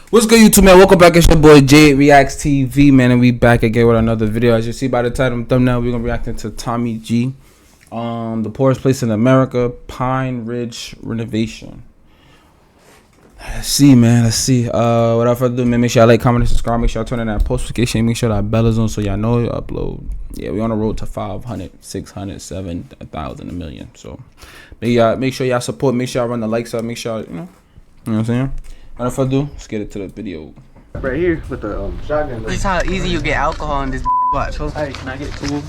What's good, YouTube, man? Welcome back. It's your boy Jade Reacts TV, man, and we back again with another video. As you see by the title and thumbnail, we're gonna react to Tommy G, the poorest place in America, Pine Ridge Renovation. Let's see, man. Let's see. Without further ado, man, make sure y'all like, comment, and subscribe. Make sure y'all turn on that post notification. Make sure that bell is on so y'all know you upload. Yeah, we're on the road to 500, 600, 7,000, a million. So make sure y'all support. Make sure y'all run the likes up. Make sure you know what I'm saying. Without further ado, let's get it to the video. Right here with the shotgun. This is how easy you get alcohol in this watch. Hey, can I get two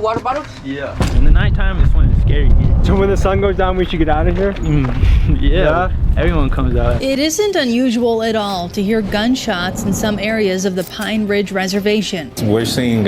water bottles? Yeah. In the nighttime, it's when it's scary here. So when the sun goes down, we should get out of here? Yeah. Everyone comes out. It isn't unusual at all to hear gunshots in some areas of the Pine Ridge Reservation. We're seeing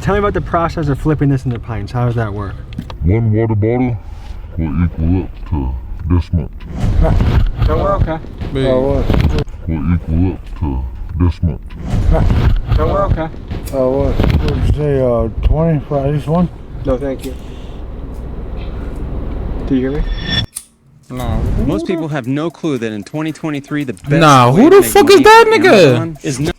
Tell me about the process of flipping this into pints. How does that work? One water bottle will equal up to this much. So we're okay. Will equal up to this much. So we're okay. What would you say, 20 for each one? No, thank you. Do you hear me? No. Most people have no clue that in 2023 the best Who the fuck is that nigga? Is no.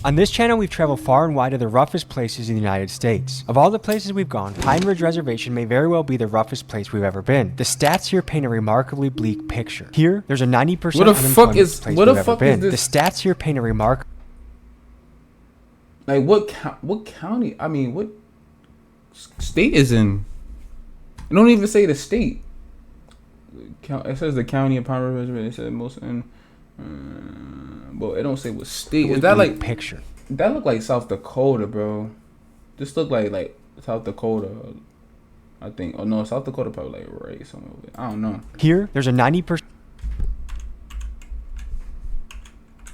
On this channel, we've traveled far and wide to the roughest places in the United States. Of all the places we've gone, Pine Ridge Reservation may very well be the roughest place we've ever been. The stats here paint a remarkably bleak picture. Here, there's a 90% unemployment place we've ever been. The stats here paint a remarkable... Like what county? I mean, what state is in? It don't even say the state. It says the county of Pine Ridge Reservation. It said most in. But it don't say what state. Is that like picture? That look like South Dakota, bro. This look like South Dakota, I think. Oh no, South Dakota probably like right somewhere. I don't know. Here, there's a 90%.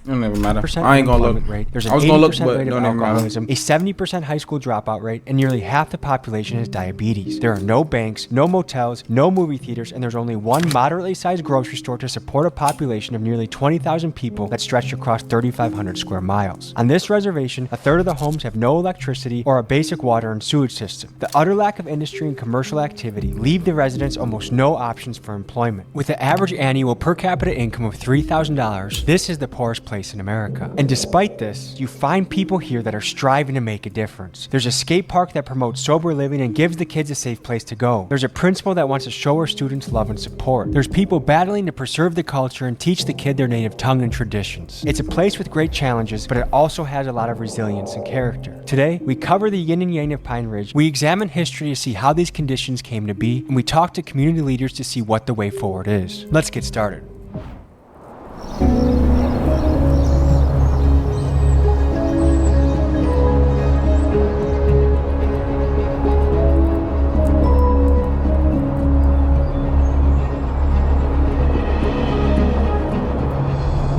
It never matter. I ain't gonna look. Rate. There's an I was gonna look, 80% but rate of don't matter. alcoholism, a 70% high school dropout rate, and nearly half the population has diabetes. There are no banks, no motels, no movie theaters, and there's only one moderately sized grocery store to support a population of nearly 20,000 people that stretch across 3,500 square miles. On this reservation, a third of the homes have no electricity or a basic water and sewage system. The utter lack of industry and commercial activity leave the residents almost no options for employment. With an average annual per capita income of $3,000, this is the poorest place in America. And despite this, you find people here that are striving to make a difference. There's a skate park that promotes sober living and gives the kids a safe place to go. There's a principal that wants to show her students love and support. There's people battling to preserve the culture and teach the kid their native tongue and traditions. It's a place with great challenges, but it also has a lot of resilience and character. Today, we cover the yin and yang of Pine Ridge, we examine history to see how these conditions came to be, and we talk to community leaders to see what the way forward is. Let's get started.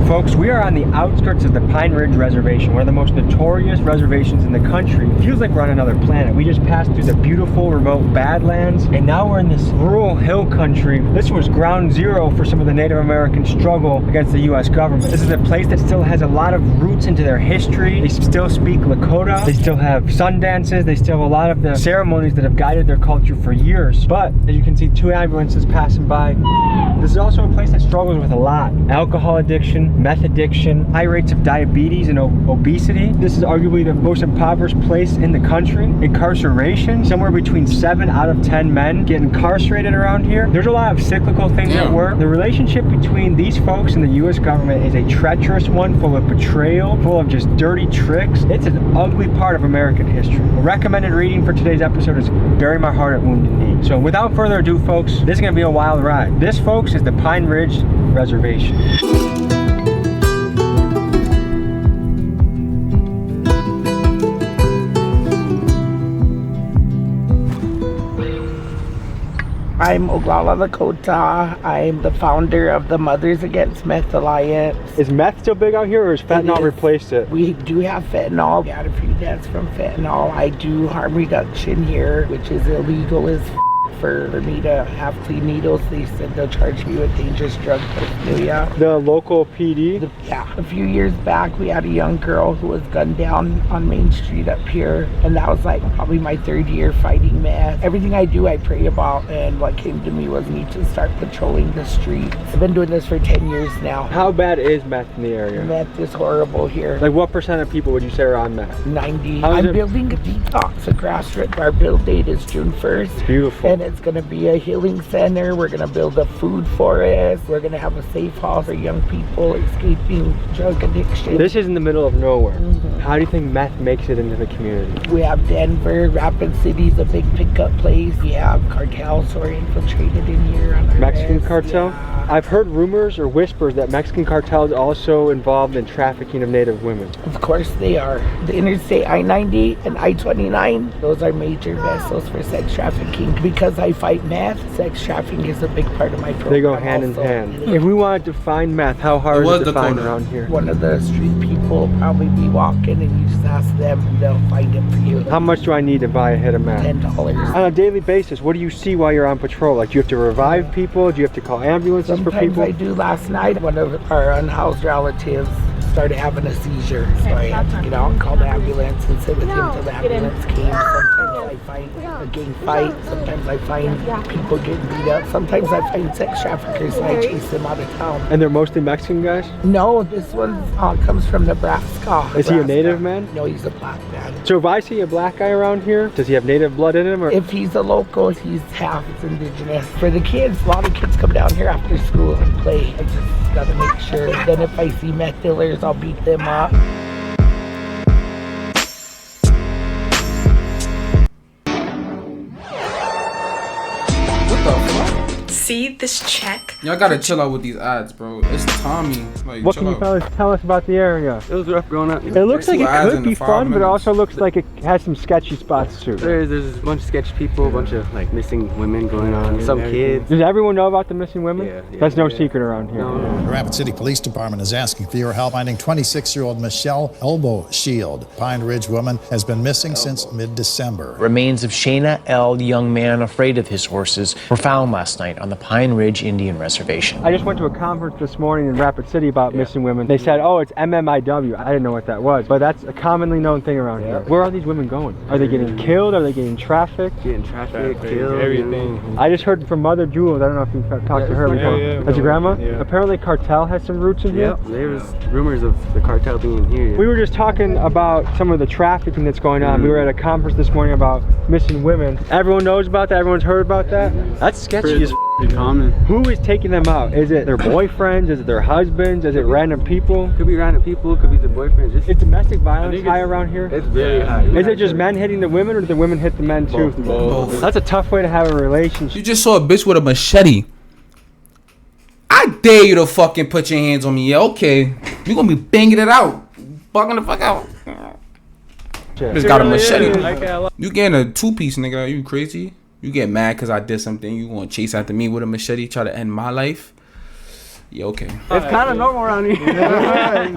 Folks, we are on the outskirts of the Pine Ridge Reservation, one of the most notorious reservations in the country. It feels like we're on another planet. We just passed through the beautiful remote Badlands, and now we're in this rural hill country. This was ground zero for some of the Native American struggle against the US government. This is a place that still has a lot of roots into their history. They still speak Lakota. They still have sun dances. They still have a lot of the ceremonies that have guided their culture for years. But as you can see, 2 ambulances passing by. This is also a place that struggles with a lot. Alcohol addiction, meth addiction, high rates of diabetes and obesity. This is arguably the most impoverished place in the country. Incarceration, somewhere between 7 out of 10 men get incarcerated around here. There's a lot of cyclical things at work. The relationship between these folks and the US government is a treacherous one, full of betrayal, full of just dirty tricks. It's an ugly part of American history. A recommended reading for today's episode is Bury My Heart at Wounded Knee. So without further ado, folks, this is gonna be a wild ride. This, folks, is the Pine Ridge Reservation. I'm Oglala Lakota. I'm the founder of the Mothers Against Meth Alliance. Is meth still big out here, or has fentanyl replaced it? We do have fentanyl. We had a few deaths from fentanyl. I do harm reduction here, which is illegal as for me to have clean needles. They said they'll charge me with dangerous drug paraphernalia. The local PD? Yeah. A few years back, we had a young girl who was gunned down on Main Street up here, and that was like probably my 3rd year fighting meth. Everything I do, I pray about, and what came to me was need to start patrolling the streets. I've been doing this for 10 years now. How bad is meth in the area? Meth is horrible here. Like what % of people would you say are on meth? 90. I'm building a detox, a grassroots. Our build date is June 1st. Beautiful. And it's going to be a healing center. We're going to build a food forest. We're going to have a safe house for young people escaping drug addiction. This is in the middle of nowhere. How do you think meth makes it into the community? We have Denver, Rapid City's a big pickup place. We have cartels who are infiltrated in here. On our Mexican list. cartel? Yeah. I've heard rumors or whispers that Mexican cartels are also involved in trafficking of Native women. Of course they are. The Interstate I-90 and I-29, those are major vessels for sex trafficking. Because I fight meth, sex trafficking is a big part of my program. They go hand in hand. If we wanted to find meth, how hard is it to find around here? One of the street people will probably be walking and you just ask them and they'll find it for you. How much do I need to buy a hit of meth? $10. On a daily basis, what do you see while you're on patrol? Like, do you have to revive people? Do you have to call ambulances for Sometimes people? I do. Last night, one of our unhoused relatives started having a seizure, so I had to get out and call the ambulance and sit with him till the ambulance came. Sometimes I find a gang fight, sometimes I find people getting beat up, sometimes I find sex traffickers and I chase them out of town. And they're mostly Mexican guys? No, this one comes from Nebraska. Is he a native man? No, he's a black man. So if I see a black guy around here, does he have native blood in him? Or? If he's a local, he's half indigenous. For the kids, a lot of kids come down here after school and play. I just gotta make sure. Then if I see meth dealers, I'll beat them up. See this check? Y'all gotta chill out with these ads, bro. It's Tommy. Like, What can you fellas tell us about the area? It was rough growing up. It looks like it could be fun, but it also looks like it has some sketchy spots too. There's a bunch of sketchy people, a bunch of like missing women going on, some kids. Does everyone know about the missing women? Yeah. That's no secret around here. The Rapid City Police Department is asking for your help finding 26-year-old Michelle Elbow Shield. Pine Ridge woman has been missing since mid-December. Remains of Shayna L., young man afraid of his horses, were found last night on the Pine Ridge Indian Reservation. I just went to a conference this morning in Rapid City about missing women. They said, oh, it's MMIW. I didn't know what that was, but that's a commonly known thing around here. Where are these women going? Are they getting killed? Are they getting trafficked? Getting trafficked, killed, everything. I just heard from Mother Jules. I don't know if you've talked to her before. That's your grandma? Yeah. Apparently cartel has some roots in here. Yep, there was rumors of the cartel being here. We were just talking about some of the trafficking that's going on. We were at a conference this morning about missing women. Everyone knows about that? Everyone's heard about that? That's sketchy as common. Who is taking them out? Is it their boyfriends? Is it their husbands? Is it random people? Could be random people, could be the boyfriends. Is domestic violence high around here? It's very high. Is it just men hitting the women, or do the women hit the men too? Both. That's a tough way to have a relationship. You just saw a bitch with a machete. I dare you to fucking put your hands on me. Yeah, okay. You gonna be banging it out. Bugging the fuck out. Just got a machete. You getting a two-piece, nigga. Are you crazy? You get mad because I did something. You gonna chase after me with a machete, try to end my life? Yeah, okay. It's kind of normal around here.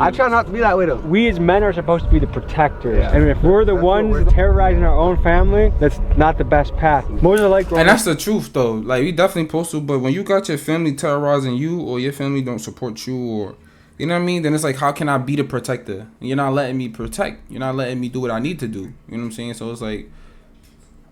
I try not to be that way though. We as men are supposed to be the protectors. And if we're the ones terrorizing our own family, that's not the best path. Most are like, and that's the truth though. Like, we definitely supposed to, but when you got your family terrorizing you, or your family don't support you, or you know what I mean, then it's like, how can I be the protector? You're not letting me protect. You're not letting me do what I need to do. You know what I'm saying? So it's like,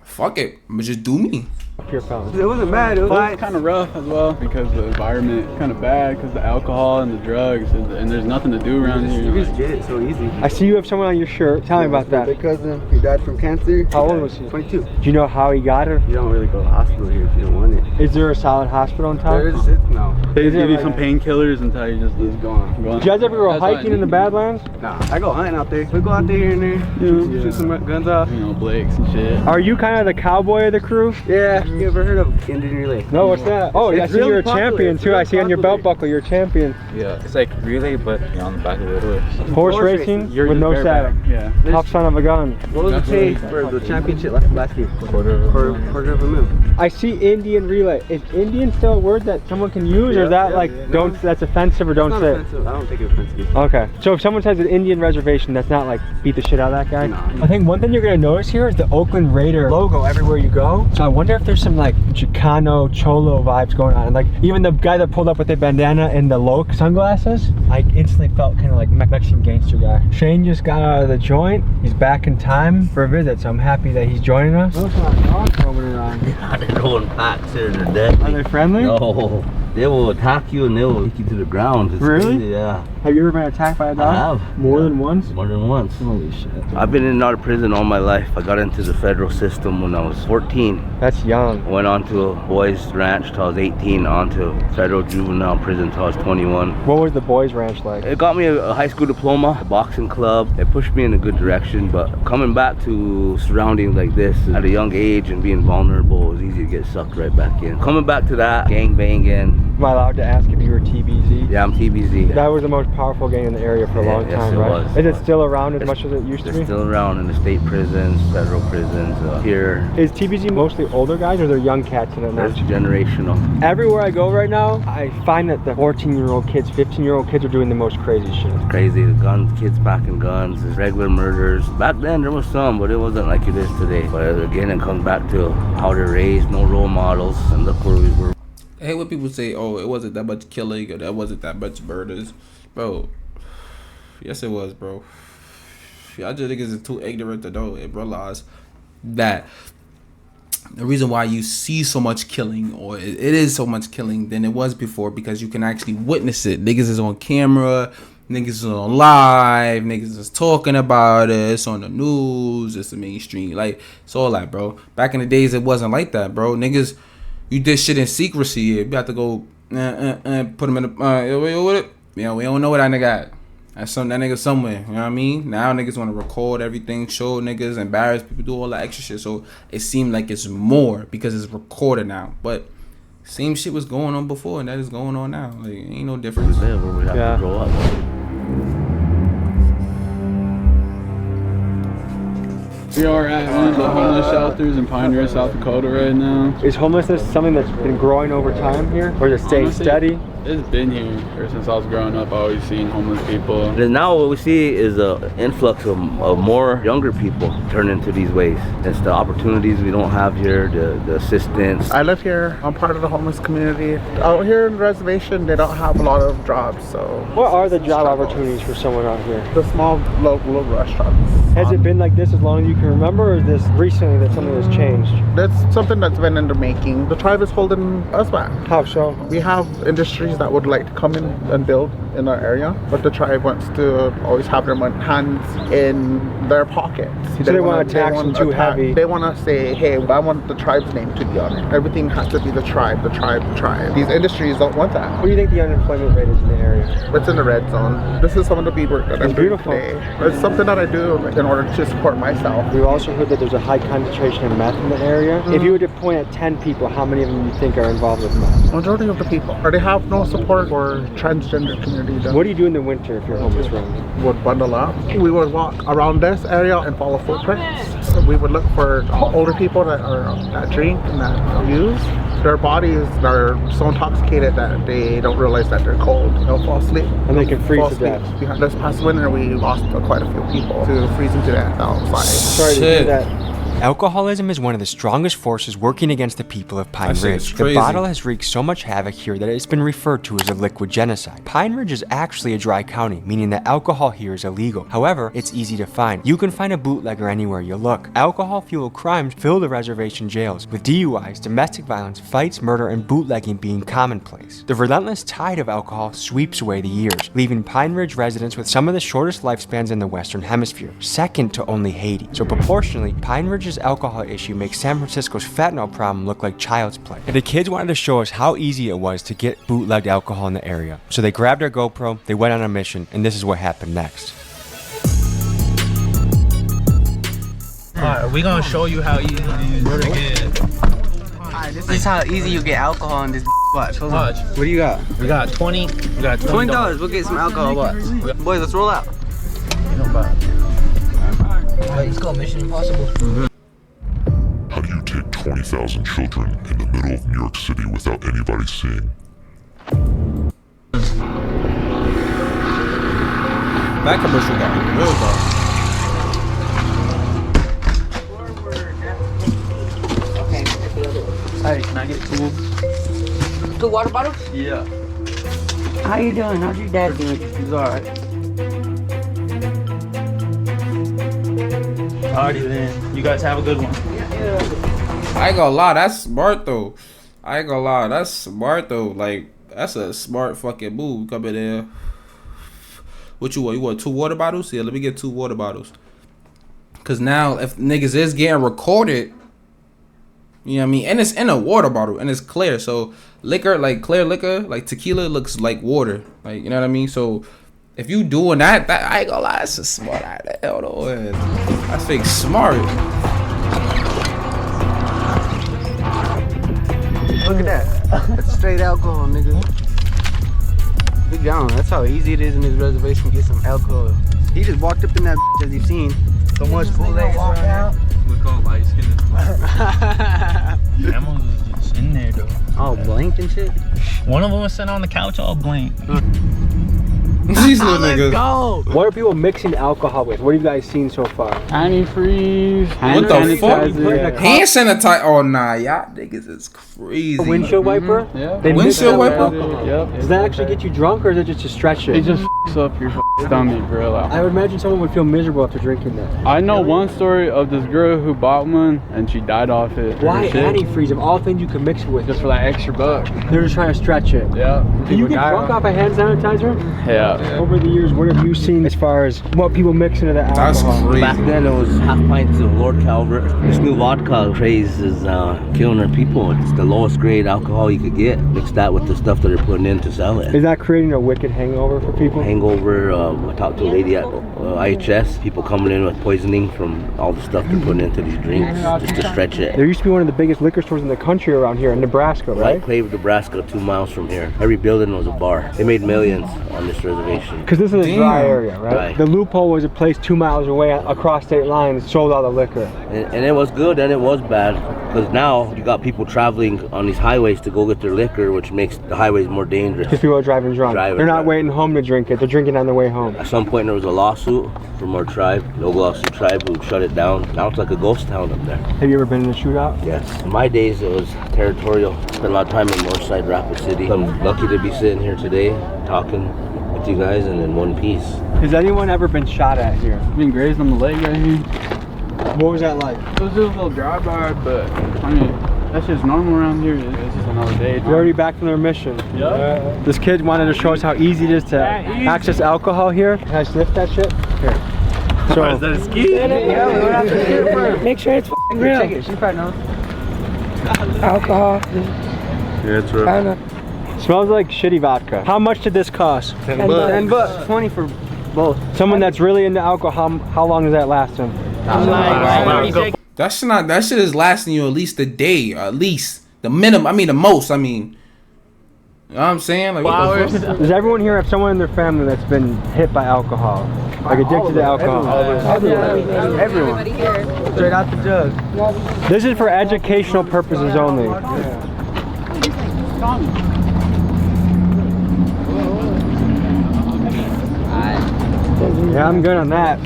fuck it, but just do me. It wasn't bad. It was kind of rough as well because the environment is kind of bad because the alcohol and the drugs and there's nothing to do around here. You just get it so easy. I see you have someone on your shirt. Tell me about that. My cousin, he died from cancer. How old was he? 22. Do you know how he got it? You don't really go to the hospital here if you don't want it. Is there a solid hospital in town? There is. No. They just give you some painkillers until you just go on. Did you guys ever go hiking in the Badlands? Nah, I go hunting out there. We go out there here and there, shoot some guns off. You know, Blakes and shit. Are you kind of the cowboy of the crew? Yeah. You ever heard of Indian relay? No, what's that? Oh, I see you're a champion too. I see on your belt buckle you're a champion. Yeah, it's like relay, but on the back of the horse. Horse racing with no saddle. Yeah. Tough son of a gun. What was the pay for the championship last year? Quarter of a mil. I see Indian relay. Is Indian still a word that someone can use, or is that don't? That's offensive, or don't say it? I don't take it offensive. Okay, so if someone says an Indian reservation, that's not like beat the shit out of that guy? No. I think one thing you're gonna notice here is the Oakland Raider logo everywhere you go. So I wonder if there's some like Chicano, Cholo vibes going on. And like even the guy that pulled up with the bandana and the low sunglasses, I instantly felt kind of like Mexican gangster guy. Shane just got out of the joint. He's back in time for a visit, so I'm happy that he's joining us. Those are dogs roaming around. They're going packs here and they're dead. Are they friendly? No. They will attack you and they will take you to the ground. It's really? Crazy, yeah. Have you ever been attacked by a dog? I have. More than once? More than once. Holy shit. I've been in and out of prison all my life. I got into the federal system when I was 14. That's young. Went on to a boys ranch till I was 18, on to federal juvenile prison till I was 21. What was the boys ranch like? It got me a high school diploma, a boxing club. It pushed me in a good direction, but coming back to surroundings like this at a young age and being vulnerable, it was easy to get sucked right back in. Coming back to that, gang banging. Am I allowed to ask if you were TBZ? Yeah, I'm TBZ. That was the most powerful gang in the area for a long time, right? Was. Is it still around as much as it used to be? It's still around in the state prisons, federal prisons, here. Is TBZ mostly older guys or are there young cats in it now? It's generational. Everywhere I go right now, I find that the 14-year-old kids, 15-year-old kids are doing the most crazy shit. It's crazy, the guns, kids packing guns, there's regular murders. Back then there was some, but it wasn't like it is today. But again, it comes back to how they're raised, no role models, and look where we were. I hate when people say, oh, it wasn't that much killing or that wasn't that much murders. Bro, yes it was, bro. Y'all just niggas is too ignorant to know and realize that the reason why you see so much killing, or it is so much killing than it was before, because you can actually witness it. Niggas is on camera, niggas is on live, niggas is talking about it, it's on the news, it's the mainstream. Like, it's all that, bro. Back in the days, it wasn't like that, bro. Niggas, you did shit in secrecy. You got to go put him in the yeah, we don't know what that nigga at. That nigga somewhere. You know what I mean? Now niggas want to record everything, show niggas, embarrass people, do all that extra shit. So it seemed like it's more because it's recorded now. But same shit was going on before, and that is going on now. Like, ain't no difference. There where we have to grow up. We are at one of the homeless shelters in Pine Ridge, South Dakota right now. Is homelessness something that's been growing over time here? Or is it staying steady? It's been here ever since I was growing up. I always seen homeless people. And now what we see is an influx of more younger people turn into these ways. It's the opportunities we don't have here, the assistance. I live here. I'm part of the homeless community. Out here in the reservation, they don't have a lot of jobs, so... What are the job opportunities for someone out here? The small local restaurants. Has it been like this as long as you can remember, or is this recently that something has changed? That's something that's been in the making. The tribe is holding us back. How so? We have industries that would like to come in and build in our area, but the tribe wants to always have their hands in their pockets. So they want to tax them too heavy. They want to say, hey, I want the tribe's name to be on it. Everything has to be the tribe, the tribe, the tribe. These industries don't want that. What do you think the unemployment rate is in the area? It's in the red zone. This is some of the beadwork that I'm doing today. It's something that I do in order to support myself. We've also heard that there's a high concentration of meth in the area. If you were to point at 10 people, how many of them you think are involved with meth? Majority of the people. Or they have no support for transgender community. What do you do in the winter if you're homeless, Ron? Would bundle up. We would walk around this area and follow footprints. We would look for older people that drink and that use. Their bodies are so intoxicated that they don't realize that they're cold. They'll fall asleep. And they can freeze to death. This past winter, we lost quite a few people to freezing to death outside. Sorry to hear that. Alcoholism is one of the strongest forces working against the people of Pine Ridge. The bottle has wreaked so much havoc here that it's been referred to as a liquid genocide. Pine Ridge is actually a dry county, meaning that alcohol here is illegal. However, it's easy to find. You can find a bootlegger anywhere you look. Alcohol-fueled crimes fill the reservation jails, with DUIs, domestic violence, fights, murder, and bootlegging being commonplace. The relentless tide of alcohol sweeps away the years, leaving Pine Ridge residents with some of the shortest lifespans in the Western Hemisphere, second to only Haiti. So proportionally, Pine Ridge's alcohol issue makes San Francisco's fentanyl problem look like child's play. And the kids wanted to show us how easy it was to get bootlegged alcohol in the area. So they grabbed their GoPro, they went on a mission, and this is what happened next. Alright, we're gonna show you how easy it is. This is how easy you get alcohol in this. Watch, hold on. What do you got? We got 20. We got $20. We'll get some alcohol. Watch. Boys, let's roll out. Alright, let's go. Mission Impossible. How do you take 20,000 children in the middle of New York City without anybody seeing? That commercial got me real though. Hey, can I get two water bottles? Yeah. How you doing? How's your dad doing? He's alright. Alrighty then. You guys have a good one. I ain't gonna lie, that's smart though. I ain't gonna lie, that's smart though. Like, that's a smart fucking move. Come in there. What you want? You want 2 water bottles? Yeah, let me get 2 water bottles. Cause now if niggas is getting recorded, you know what I mean? And it's in a water bottle and it's clear. So liquor, like clear liquor, like tequila looks like water. Like, you know what I mean? So if you doing that I ain't gonna lie, that's a smart idea. Hold on. I think smart. Look at that. That's straight alcohol, nigga. Big down. That's how easy it is in this reservation to get some alcohol. He just walked up in that as you've seen. So much bootlegging out. Look how light skinned. Grandma's just in there though. All blank and shit. One of them was sitting on the couch all blank. These little niggas. Go. What are people mixing alcohol with? What have you guys seen so far? Antifreeze. What the fuck? Yeah. Hand sanitizer. Oh nah, y'all niggas is crazy. A windshield wiper? Yeah. They mix Windshield that with wiper? alcohol. Yep. Does that actually get you drunk or is it just to stretch it? It just f***s up your stomach real out. I would imagine someone would feel miserable after drinking that. I know one story of this girl who bought one and she died off it. Why antifreeze? Of all things you can mix it with. Just for that extra buck. They're just trying to stretch it. Yeah. Can you get drunk off a hand sanitizer? Yeah. Over the years, what have you seen as far as what people mix into the alcohol? That's crazy. Back then it was half pints of Lord Calvert. This new vodka craze is killing our people. It's the lowest grade alcohol you could get. Mix that with the stuff that they're putting in to sell it. Is that creating a wicked hangover for people? Hangover. I talked to a lady at IHS. People coming in with poisoning from all the stuff they're putting into these drinks just to stretch it. There used to be one of the biggest liquor stores in the country around here in Nebraska, right? Clave, Nebraska, 2 miles from here. Every building was a bar. They made millions on this reservation. Because this is a dry area, right? Right. The loophole was a place 2 miles away across state lines, sold all the liquor. And it was good and it was bad. Because now you got people traveling on these highways to go get their liquor, which makes the highways more dangerous. Because people are driving drunk. They're not waiting home to drink it. They're drinking on their way home. At some point there was a lawsuit from our tribe, the Oglala tribe, who shut it down. Now it's like a ghost town up there. Have you ever been in a shootout? Yes. In my days it was territorial. Spent a lot of time in Northside, Rapid City. I'm lucky to be sitting here today talking with you guys and in one piece. Has anyone ever been shot at here? Been grazed on the leg right here. What was that like? It was just a little drive-by, but I mean, that's just normal around here. It's just another day. We're already back from their mission. Yep. This kid wanted to show us how easy it is to access alcohol here. Can I sniff that shit? Here. So, is that a ski? Yeah, we don't have to get it first. Make sure it's real. Check it. She probably knows. Alcohol. Yeah, it's real. smells like shitty vodka. How much did this cost? $10. $10. 20 for both. Someone that's really into alcohol, how long does that last them? That shit is lasting you at least a day, at least the minimum. I mean, the most. I mean, you know what I'm saying? Like, what the fuck? Does everyone here have someone in their family that's been hit by alcohol, like addicted to alcohol? Everyone. Straight out the jug. This is for educational purposes only. Yeah, I'm good on that.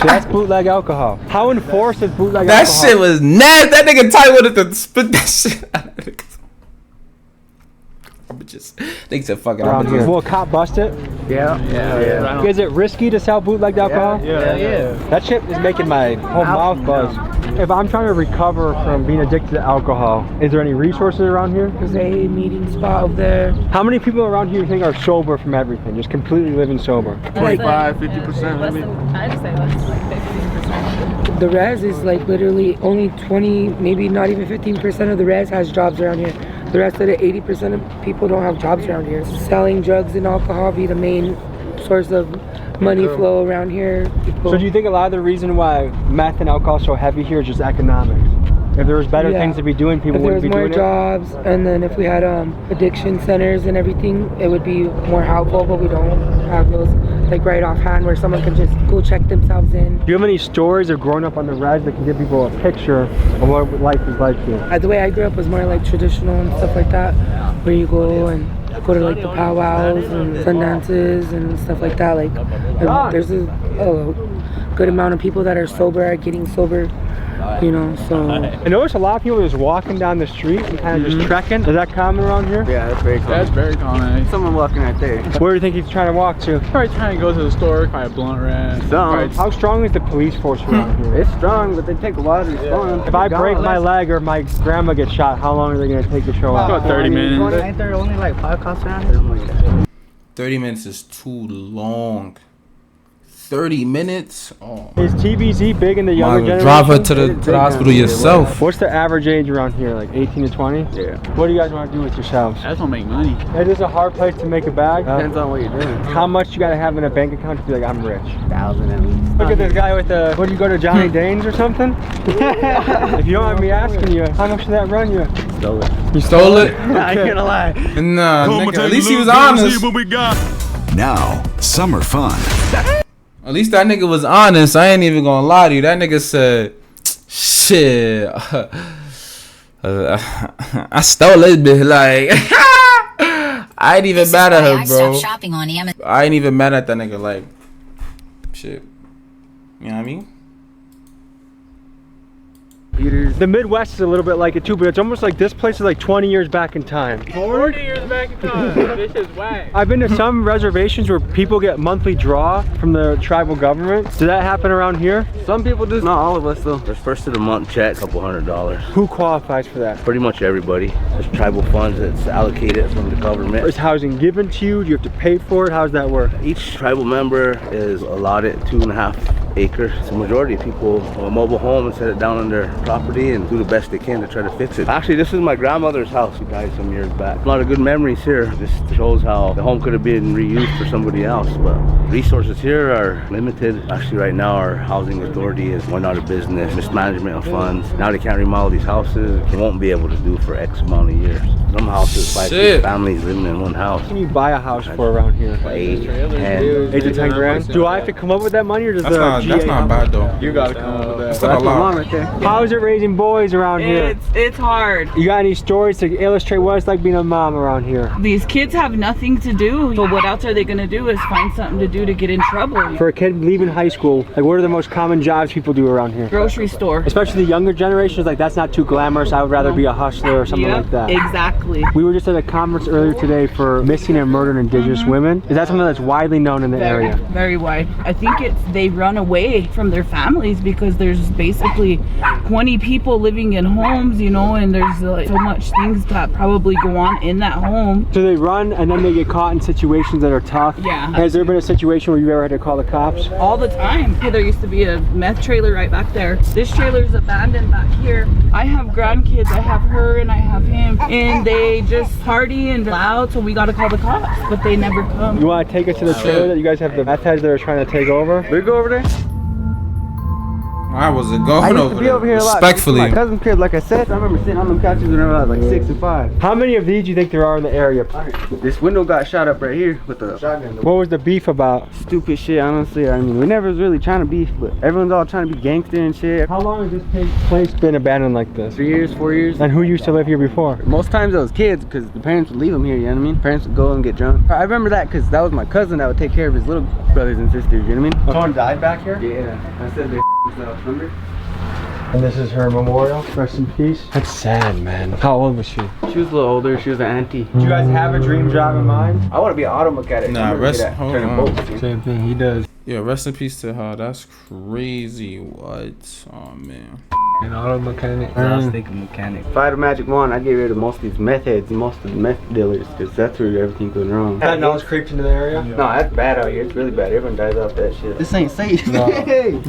So that's bootleg alcohol. How enforced is bootleg that alcohol? That shit was nasty. That nigga Ty wanted to spit that shit out of it. I'm just, they said fuck it. Will a cop bust it? Yeah. Is it risky to sell bootleg alcohol? Yeah. That shit is making my whole mouth buzz. If I'm trying to recover from being addicted to alcohol, is there any resources around here? There's a meeting spot over there. How many people around here you think are sober from everything? Just completely living sober? 25, 50% maybe? I'd say less, like 15%. The res is like literally only 20, maybe not even 15% of the res has jobs around here. The rest of the 80% of people don't have jobs around here. Selling drugs and alcohol be the main source of money flow around here. So do you think a lot of the reason why meth and alcohol is so heavy here is just economics? If there was better things to be doing, people wouldn't be doing it. If there was more jobs, and then if we had addiction centers and everything, it would be more helpful, but we don't have those like right offhand where someone can just go check themselves in. Do you have any stories of growing up on the res that can give people a picture of what life is like here? The way I grew up was more like traditional and stuff like that, where you go and go to like the powwows and sun dances and stuff like that. Like there's a good amount of people that are sober, are getting sober, you know, so. I noticed a lot of people just walking down the street and kind of just trekking. Is that common around here? Yeah, that's very common. That's very common. Someone walking right there. Where do you think he's trying to walk to? Probably trying to go to the store, probably a blunt rat. How strong is the police force around here? It's strong, but they take a while to respond. If I break my leg or my grandma gets shot, how long are they going to take to show up? About 30 minutes. Ain't there only like 5 cops around here? 30 minutes is too long. 30 minutes? Oh. Is TBZ big in the younger generation? Drive her to the hospital yourself. What's the average age around here? Like 18 to 20? Yeah. What do you guys want to do with yourselves? I just want to make money. It is a hard place to make a bag. Depends on what you're doing. How much you got to have in a bank account to be like, I'm rich? 1,000 at least. Look at this guy with the, what, do you go to Johnny Dane's or something? If you don't mind me asking you, how much did that run you? Stole it. You stole it? I ain't gonna lie. Nah, nigga, at least he was honest. What we got. Now, summer fun. At least that nigga was honest. I ain't even gonna lie to you. That nigga said, shit. I stole this bitch. Like, I ain't even mad at her, bro. I ain't even mad at that nigga. Like, shit. You know what I mean? The Midwest is a little bit like it too, but it's almost like this place is like 20 years back in time. 40 years back in time. This is whack. I've been to some reservations where people get monthly draw from the tribal government. Does that happen around here? Some people do. Not all of us though. There's first of the month check, $200. Who qualifies for that? Pretty much everybody. There's tribal funds that's allocated from the government. Is housing given to you? Do you have to pay for it? How does that work? Each tribal member is allotted 2.5 acres. The majority of people have a mobile home and set it down on their property and do the best they can to try to fix it. Actually, this is my grandmother's house who died some years back. A lot of good memories here. Just shows how the home could have been reused for somebody else, but resources here are limited. Actually, right now our housing authority is went out of business, mismanagement of funds. Now they can't remodel these houses. They won't be able to do for X amount of years. Some houses, 5 families living in one house. What can you buy a house for around here? 8, 10. 8 to 10 grand? Do I have to come up with that money or does that's not bad though. You gotta come up with that. That's not a lot. Right there. How is it raising boys around here? It's hard. You got any stories to illustrate what it's like being a mom around here? These kids have nothing to do. So what else are they gonna do is find something to do to get in trouble. For a kid leaving high school, like what are the most common jobs people do around here? Grocery store. Especially the younger generations, like that's not too glamorous. I would rather be a hustler or something like that. Exactly. We were just at a conference earlier today for missing and murdered indigenous women. Is that something that's widely known in the area? Very wide. I think they run away from their families because there's basically 20 people living in homes, you know, and there's like so much things that probably go on in that home. So they run and then they get caught in situations that are tough? Yeah. Has there been a situation where you ever had to call the cops? All the time. There used to be a meth trailer right back there. This trailer's abandoned back here. I have grandkids. I have her and I have him, and they just party and loud, so we gotta call the cops, but they never come. You want to take us to the trailer that you guys have the meth heads that are trying to take over? We go over there. I wasn't going over there. Over here respectfully. My cousin's crib, like I said, I remember sitting on them couches whenever I was like 6 and 5. How many of these do you think there are in the area? This window got shot up right here with a shotgun. What was the beef about? Stupid shit, honestly. I mean, we never was really trying to beef, but everyone's all trying to be gangster and shit. How long has this place been abandoned like this? 3 years, 4 years. And who used to live here before? Most times it was kids, because the parents would leave them here, you know what I mean? Parents would go and get drunk. I remember that because that was my cousin that would take care of his little brothers and sisters, you know what I mean? Someone died back here? Yeah, I said they themselves, remember? And this is her memorial. Rest in peace. That's sad, man. How old was she? She was a little older. She was an auntie. Do you guys have a dream job in mind? I want to be an auto mechanic. Nah, hold on. Same thing he does. Yeah, rest in peace to her. That's crazy. What? Oh, man. An auto mechanic? I was thinking mechanic. If I had a magic wand, I'd get rid of most of these meth heads and most of the meth dealers, because that's where everything goes wrong. That nose creeps into the area? No, that's bad out here. It's really bad. Everyone dies off that shit. This ain't safe. No.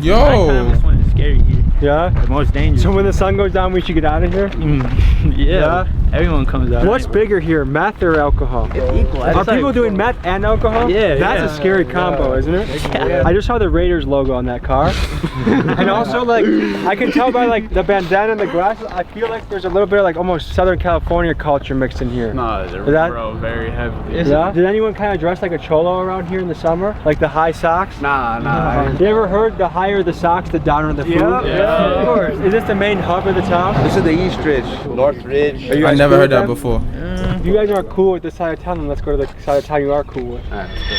Yo! This one is scary here. Yeah? The most dangerous. So when the sun goes down, we should get out of here? Yeah, everyone comes out. What's bigger here, meth or alcohol? It's equal. Are people doing meth and alcohol? Yeah, That's a scary combo, isn't it? Yeah. I just saw the Raiders logo on that car. And also, like, I can tell by like the bandana and the glasses, I feel like there's a little bit of like almost Southern California culture mixed in here. No, they're bro, very heavily. Yeah? Did anyone kind of dress like a cholo around here in the summer? Like the high socks? Nah. You ever heard the higher the socks, the downer the food? Yeah, of course. Is this the main hub of the town? This is the East Ridge, North Ridge. I never heard that before. If you guys aren't cool with this side of town, then let's go to the side of town you are cool with.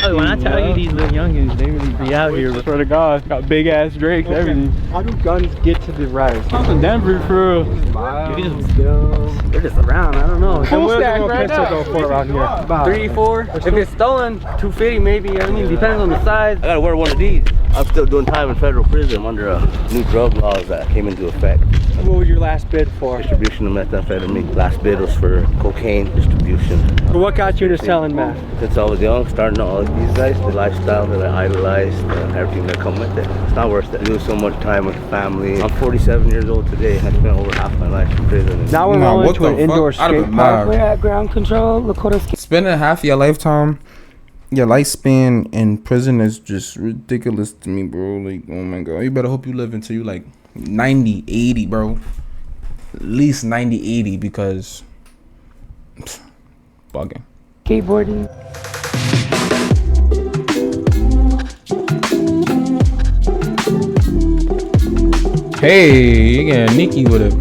Oh, when I tell you these little youngins, they really be out here. Swear to God, got big ass drakes, everything. How do guns get to the res? I'm from Denver, for real. They're just around. I don't know. Full stack right now. Go for around here? About 3, 4. If it's stolen, 250 maybe. I mean, depends on the size. I gotta wear one of these. I'm still doing time in federal prison under new drug laws that came into effect. What was your last bid for? Distribution of methamphetamine. Last bid was for cocaine distribution. What got you into selling meth? Since I was young, starting out like these guys, the lifestyle that I idolized, everything that come with it. It's not worth it. I do so much time with the family. I'm 47 years old today. I spent over half my life in prison. Now we're going to an indoor skate park. We're at ground control, Lakota. Spending half your lifetime, your lifespan in prison is just ridiculous to me, bro. Like, oh my God. You better hope you live until you like 90, 80, bro. At least 90, 80, because bugging. Skateboarding. Hey, you getting Nikki with it.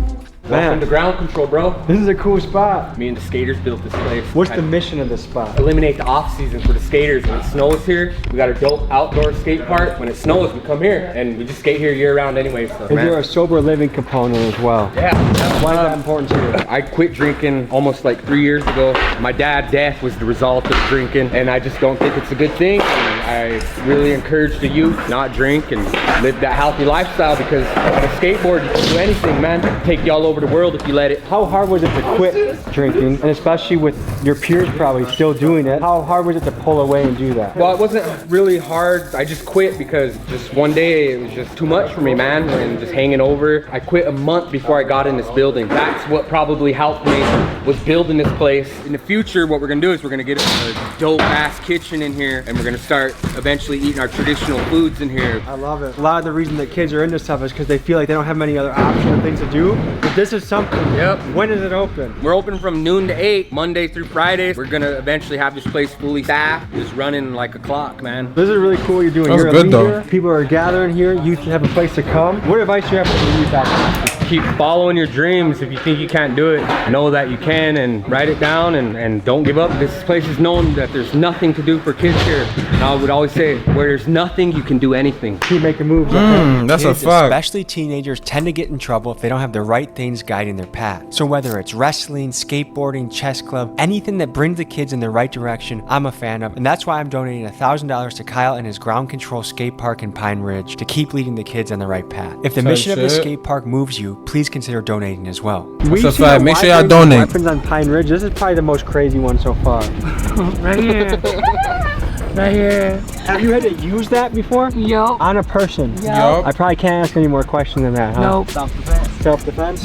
Man, to ground control, bro. This is a cool spot. Me and the skaters built this place. What's the mission of this spot? Eliminate the off season for the skaters. When it snows here, we got a dope outdoor skate park. When it snows, we come here and we just skate here year round anyway. So, Is there a sober living component as well? Yeah. Why is that important to you? I quit drinking almost like 3 years ago. My dad's death was the result of drinking, and I just don't think it's a good thing. And I really encourage the youth not drink and live that healthy lifestyle, because on a skateboard you can do anything, man. Take you all over the world if you let it. How hard was it to quit drinking, and especially with your peers probably still doing it? How hard was it to pull away and do that? Well, it wasn't really hard. I just quit because just one day it was just too much for me, man, and just hanging over. I quit a month before I got in this building. That's what probably helped me, was building this place. In the future, what we're gonna do is we're gonna get a dope ass kitchen in here, and we're gonna start eventually eating our traditional foods in here. I love it. A lot of the reason that kids are into stuff is because they feel like they don't have many other options or things to do. But this is something. Yep. When is it open? We're open from noon to 8, Monday through Fridays. We're gonna eventually have this place fully staffed, just running like a clock, man. This is really cool what you're doing. That's You're good, a leader. though. People are gathering here. Youth have a place to come. What advice do you have for the youth out there? Keep following your dreams. If you think you can't do it, know that you can, and write it down, and don't give up. This place is known that there's nothing to do for kids here. And I would always say, where there's nothing, you can do anything. Keep making moves. That's Kids, a fact. Especially teenagers, tend to get in trouble if they don't have the right things guiding their path. So whether it's wrestling, skateboarding, chess club, anything that brings the kids in the right direction, I'm a fan of. And that's why I'm donating $1,000 to Kyle and his ground control skate park in Pine Ridge to keep leading the kids on the right path. If the mission of the skate park moves you, please consider donating as well. That's a fact. Make sure y'all donate. Weapons on Pine Ridge. This is probably the most crazy one so far. Right here. Right here. Have you had to use that before? Yup. On a person? Yup. I probably can't ask any more questions than that, huh? Nope. Self-defense?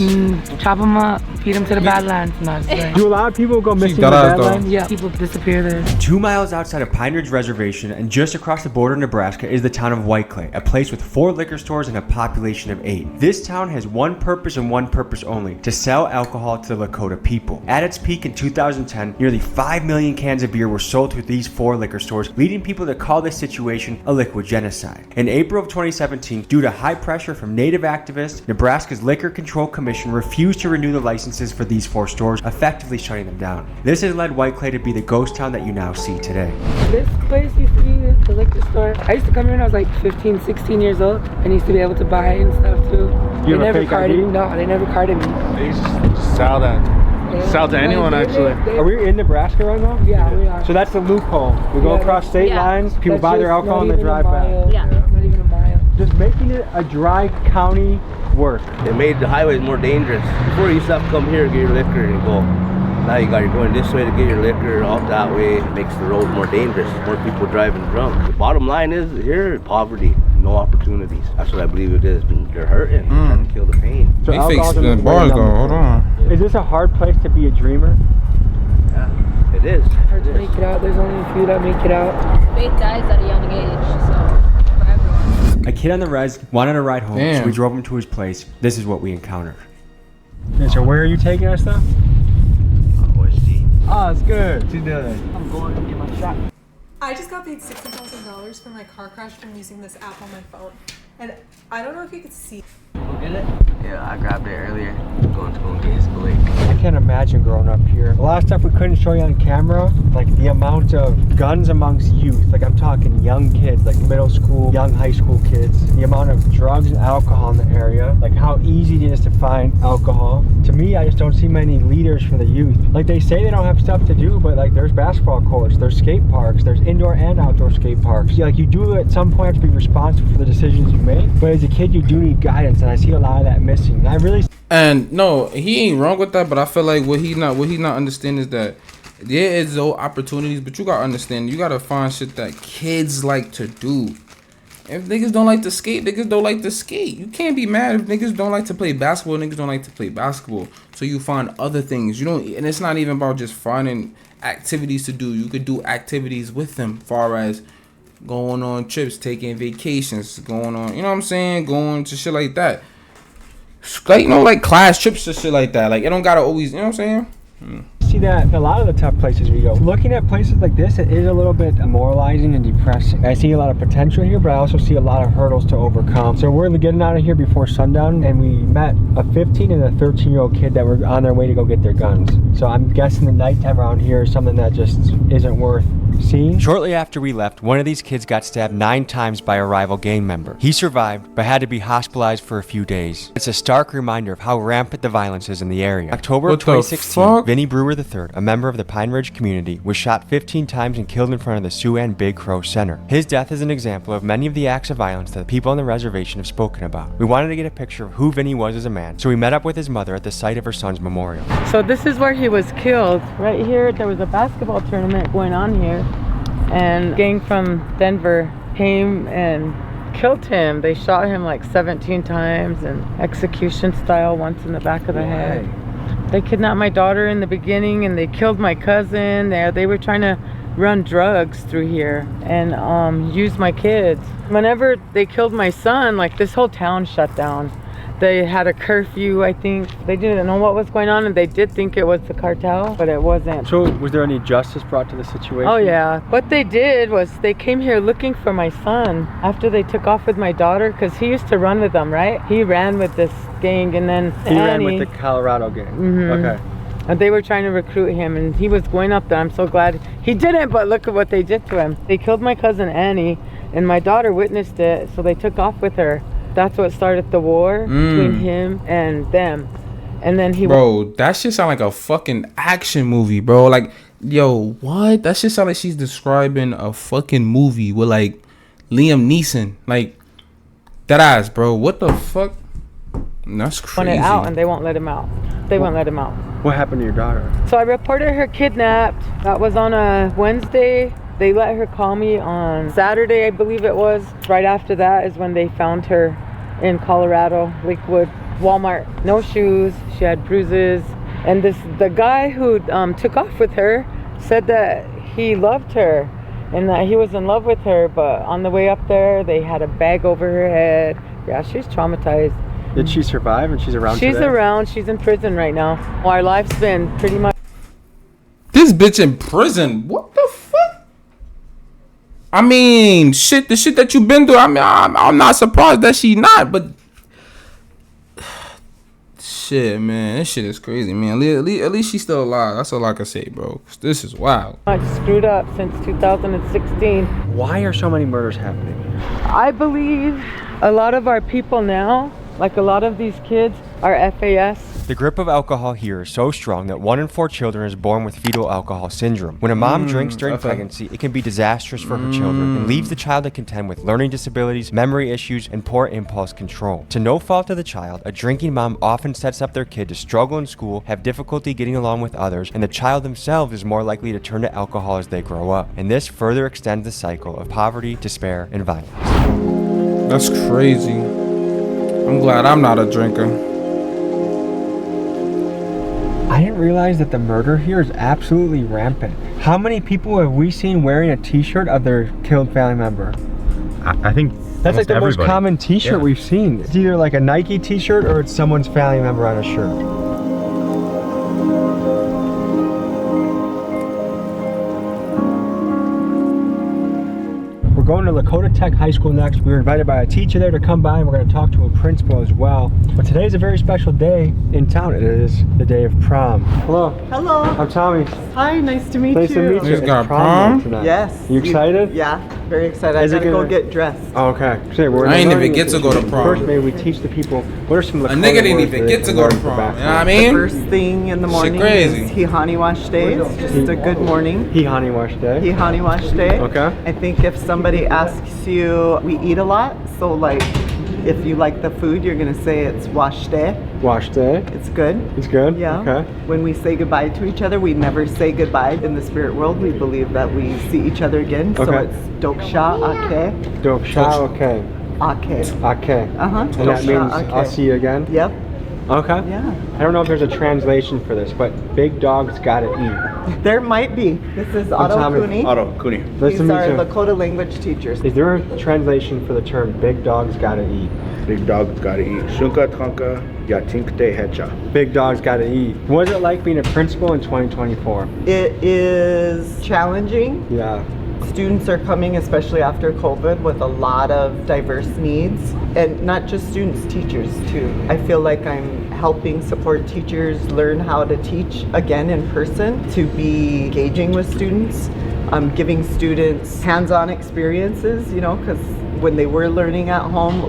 Chop them up, feed them to the Badlands. No, do a lot of people go missing in the Badlands? Yeah, people disappear there. 2 miles outside of Pine Ridge Reservation and just across the border of Nebraska is the town of White Clay, a place with 4 liquor stores and a population of 8. This town has one purpose and one purpose only: to sell alcohol to the Lakota people. At its peak in 2010, nearly 5 million cans of beer were sold through these 4 liquor stores, leading people to call this situation a liquid genocide. In April of 2017, due to high pressure from Native activists, Nebraska's Liquor Control Commission refused to renew the licenses for these 4 stores, effectively shutting them down. This has led White Clay to be the ghost town that you now see today. This place used to be the liquor store. I used to come here when I was like 15, 16 years old, and used to be able to buy and stuff too. You They have a never fake carded ID? me. No, they never carded me. They used to sell that. Sell to anyone, actually. Are we in Nebraska right now? Yeah, we are. So that's the loophole. We go across state lines, people buy their alcohol and they drive back. Yeah. Not even a mile. Just making it a dry county work. It made the highways more dangerous. Before you used to have to come here to get your liquor and go. Now you're going this way to get your liquor, off that way. It makes the road more dangerous. More people driving drunk. The bottom line is here, poverty, no opportunities. That's what I believe it is. They're hurting, trying to kill the pain. So they fixed the bars though. Hold on. Is this a hard place to be a dreamer? Yeah, it is. Hard to make it out. There's only a few that make it out. Faith dies at a young age, so for everyone. A kid on the res wanted a ride home, Damn. so we drove him to his place. This is what we encountered. Okay, so where are you taking us though? Oh, it's good. What you doing? I'm going to get my shot. I just got paid $60,000 for my car crash from using this app on my phone. And I don't know if you could see. Get it? Yeah, I grabbed it earlier. Going to go and get his blade. I can't imagine growing up here. A lot of stuff we couldn't show you on camera, like the amount of guns amongst youth. Like I'm talking young kids, like middle school, young high school kids. The amount of drugs and alcohol in the area. Like how easy it is to find alcohol. To me, I just don't see many leaders for the youth. Like they say they don't have stuff to do, but like there's basketball courts, there's skate parks, there's indoor and outdoor skate parks. Like you do at some point have to be responsible for the decisions you make. But as a kid, you do need guidance, and I see a lot of that missing. And I really. And no, he ain't wrong with that, but I feel like what he not understanding is that there is those opportunities, but you gotta understand, you gotta find shit that kids like to do. If niggas don't like to skate, niggas don't like to skate. You can't be mad if niggas don't like to play basketball, niggas don't like to play basketball. So you find other things. You don't, and it's not even about just finding activities to do. You could do activities with them, far as going on trips, taking vacations, going on, you know what I'm saying, going to shit like that. Like, you know, like class trips or shit like that. Like, it don't gotta always, you know what I'm saying? See that a lot of the tough places we go. Looking at places like this, it is a little bit demoralizing and depressing. I see a lot of potential here, but I also see a lot of hurdles to overcome. So we're getting out of here before sundown, and we met a 15 and a 13-year-old kid that were on their way to go get their guns. So I'm guessing the nighttime around here is something that just isn't worth seeing. Shortly after we left, one of these kids got stabbed 9 times by a rival gang member. He survived, but had to be hospitalized for a few days. It's a stark reminder of how rampant the violence is in the area. October of 2016, Vinnie Brewer III, a member of the Pine Ridge community, was shot 15 times and killed in front of the Siouxland Big Crow Center. His death is an example of many of the acts of violence that the people on the reservation have spoken about. We wanted to get a picture of who Vinnie was as a man, so we met up with his mother at the site of her son's memorial. So this is where he was killed. Right here, there was a basketball tournament going on here, and a gang from Denver came and killed him. They shot him like 17 times and execution style, once in the back of the head. They kidnapped my daughter in the beginning, and they killed my cousin. They were trying to run drugs through here and use my kids. Whenever they killed my son, like this whole town shut down. They had a curfew, I think. They didn't know what was going on, and they did think it was the cartel, but it wasn't. So was there any justice brought to the situation? Oh yeah. What they did was they came here looking for my son after they took off with my daughter, because he used to run with them, right? He ran with this gang, and then He ran with the Colorado gang. Okay. And they were trying to recruit him, and he was going up there. I'm so glad he didn't, but look at what they did to him. They killed my cousin Annie, and my daughter witnessed it, so they took off with her. That's what started the war between him and them. And then he... Bro, that shit sound like a fucking action movie, bro. Like, yo, what? That shit sound like she's describing a fucking movie with, like, Liam Neeson. Like, that ass, bro. What the fuck? That's crazy. Went out, and they won't let him out. They won't let him out. What happened to your daughter? So I reported her kidnapped. That was on a Wednesday. They let her call me on Saturday, I believe it was. Right after that is when they found her in Colorado, Lakewood, Walmart. No shoes, she had bruises. And the guy who took off with her said that he loved her and that he was in love with her, but on the way up there, they had a bag over her head. Yeah, she's traumatized. Did she survive, and she's around She's today? around, she's in prison right now. Our life's been pretty much... This bitch in prison? What the fuck? I mean, shit, the shit that you've been through, I mean, I'm not surprised that she not, but shit, man, this shit is crazy, man. At least she's still alive. That's all I can say, bro. This is wild. Much screwed up since 2016. Why are so many murders happening? I believe a lot of our people now, like a lot of these kids, are FAS. The grip of alcohol here is so strong that 1 in 4 children is born with fetal alcohol syndrome. When a mom drinks during pregnancy, it can be disastrous for her children and leaves the child to contend with learning disabilities, memory issues, and poor impulse control. To no fault of the child, a drinking mom often sets up their kid to struggle in school, have difficulty getting along with others, and the child themselves is more likely to turn to alcohol as they grow up. And this further extends the cycle of poverty, despair, and violence. That's crazy. I'm glad I'm not a drinker. I didn't realize that the murder here is absolutely rampant. How many people have we seen wearing a t-shirt of their killed family member? I think that's like the most common t-shirt Yeah. we've seen. It's either like a Nike t-shirt or it's someone's family member on a shirt. We're going to Lakota Tech High School next. We were invited by a teacher there to come by, and we're going to talk to a principal as well. But today's a very special day in town. It is the day of prom. Hello. Hello. I'm Tommy. Hi, nice to meet Nice you. to meet you. You got It's prom? night tonight. Yes. You excited? Yeah, very excited. Is I it gotta go gonna- get dressed. Oh, okay. So we're I ain't even learning get to go to this. prom. First, maybe we teach the people what are some A Lakota nigga didn't words even that get they to can go to learn for prom. back You know what I home. mean? First thing in the morning crazy. is Hihani Wash Day. It's just a good morning. Hihani Wash Day. Hihani Wash Day. Okay. I think if somebody asks you, we eat a lot, so like if you like the food, you're gonna say it's Wash Day. Wash Day. It's good. It's good? Yeah. Okay. When we say goodbye to each other, we never say goodbye. In the spirit world, we believe that we see each other again. So Okay. it's Doksha Ake. Doksha, okay. Ake. Okay. Uh-huh. And that means Ake. I'll see you again? Yep. Okay. Yeah. I don't know if there's a translation for this, but big dogs gotta eat. There might be. This is Otto Tommy. Cooney. Otto Cooney. Nice He's to meet our you. Lakota language teacher. Is there a translation for the term big dogs gotta eat? Big dog gotta eat. Shunka tonka yatinkte hecha. Big dogs gotta eat. What is it like being a principal in 2024? It is challenging. Yeah. Students are coming, especially after COVID, with a lot of diverse needs. And not just students, teachers too. I feel like I'm helping support teachers learn how to teach again in person, to be engaging with students, giving students hands-on experiences, you know, because when they were learning at home,